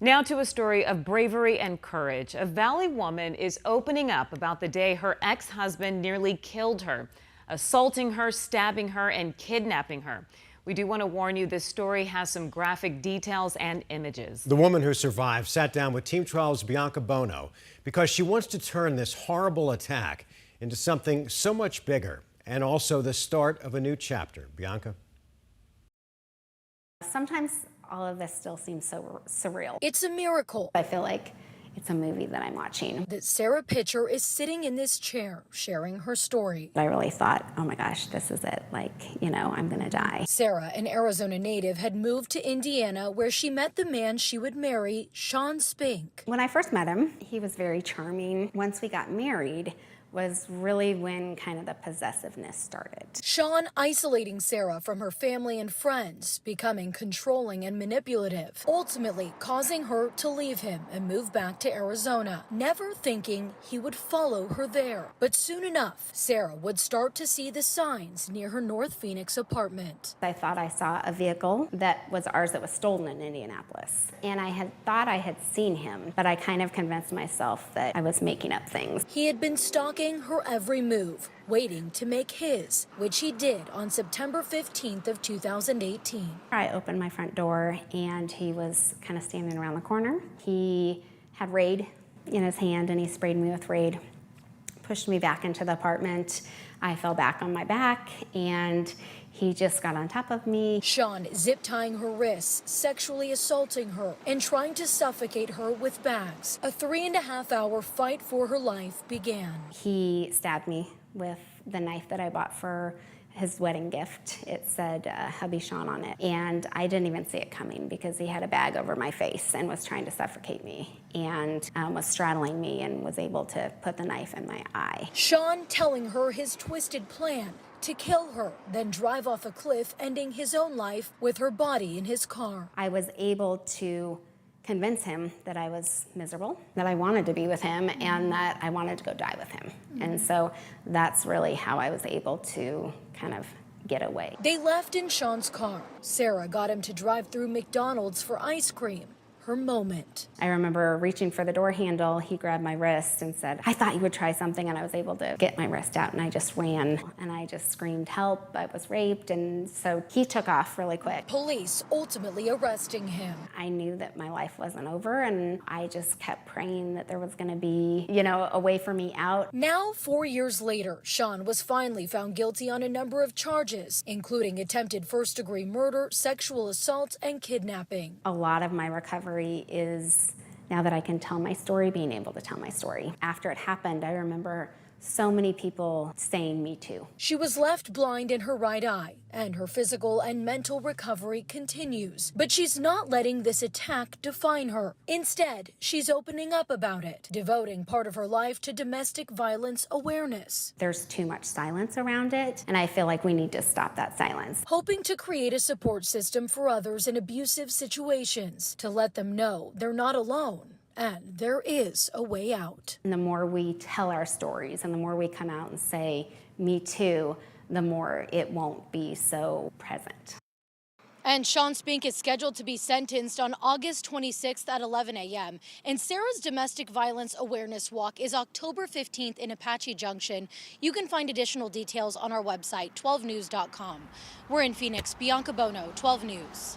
Now to a story of bravery and courage. A Valley woman is opening up about the day her ex-husband nearly killed her, assaulting her, stabbing her, and kidnapping her. We do want to warn you, this story has some graphic details and images. The woman who survived sat down with Team 12's Bianca Bono because she wants to turn this horrible attack into something so much bigger and also the start of a new chapter. Bianca? Sometimes all of this still seems so surreal. It's a miracle I feel like it's a movie that I'm watching. that Sarah Pitcher is sitting in this chair sharing her story. I really thought, oh my gosh, this is it. Like, I'm gonna die. Sarah, an Arizona native, had moved to Indiana where she met the man she would marry, Sean Spink. When I first met him, he was very charming. Once we got married was really when kind of the possessiveness started. Sean isolating Sarah from her family and friends, becoming controlling and manipulative, ultimately causing her to leave him and move back to Arizona, never thinking he would follow her there. But soon enough, Sarah would start to see the signs near her North Phoenix apartment. I thought I saw a vehicle that was ours that was stolen in Indianapolis. And I had thought I had seen him, but I kind of convinced myself that I was making up things. He had been stalking her every move, waiting to make his, which he did on September 15th of 2018. I opened my front door and he was kind of standing around the corner. He had Raid in his hand and he sprayed me with Raid, pushed me back into the apartment. I fell back on my back and he just got on top of me. Sean zip tying her wrists, sexually assaulting her, and trying to suffocate her with bags. A 3.5-hour fight for her life began. He stabbed me with the knife that I bought for his wedding gift. It said hubby Sean on it. And I didn't even see it coming because he had a bag over my face and was trying to suffocate me and was straddling me and was able to put the knife in my eye. Sean telling her his twisted plan to kill her, then drive off a cliff, ending his own life with her body in his car. I was able to convince him that I was miserable, that I wanted to be with him, and that I wanted to go die with him. And so that's really how I was able to kind of get away. They left in Sean's car. Sarah got him to drive through McDonald's for ice cream. Her moment. I remember reaching for the door handle. He grabbed my wrist and said, I thought you would try something, and I was able to get my wrist out and I just ran and I just screamed help. I was raped, and so he took off really quick. Police ultimately arresting him. I knew that my life wasn't over and I just kept praying that there was gonna be, a way for me out. Now, 4 years later, Sean was finally found guilty on a number of charges, including attempted first-degree murder, sexual assault, and kidnapping. A lot of my recovery is, now that I can tell my story, being able to tell my story. After it happened, I remember so many people saying me too. She was left blind in her right eye, and her physical and mental recovery continues. But she's not letting this attack define her. Instead, she's opening up about it, devoting part of her life to domestic violence awareness. There's too much silence around it, and I feel like we need to stop that silence. Hoping to create a support system for others in abusive situations, to let them know they're not alone. And there is a way out. And the more we tell our stories and the more we come out and say, me too, the more it won't be so present. And Sean Spink is scheduled to be sentenced on August 26th at 11 a.m. And Sarah's domestic violence awareness walk is October 15th in Apache Junction. You can find additional details on our website, 12news.com. We're in Phoenix. Bianca Bono, 12 News.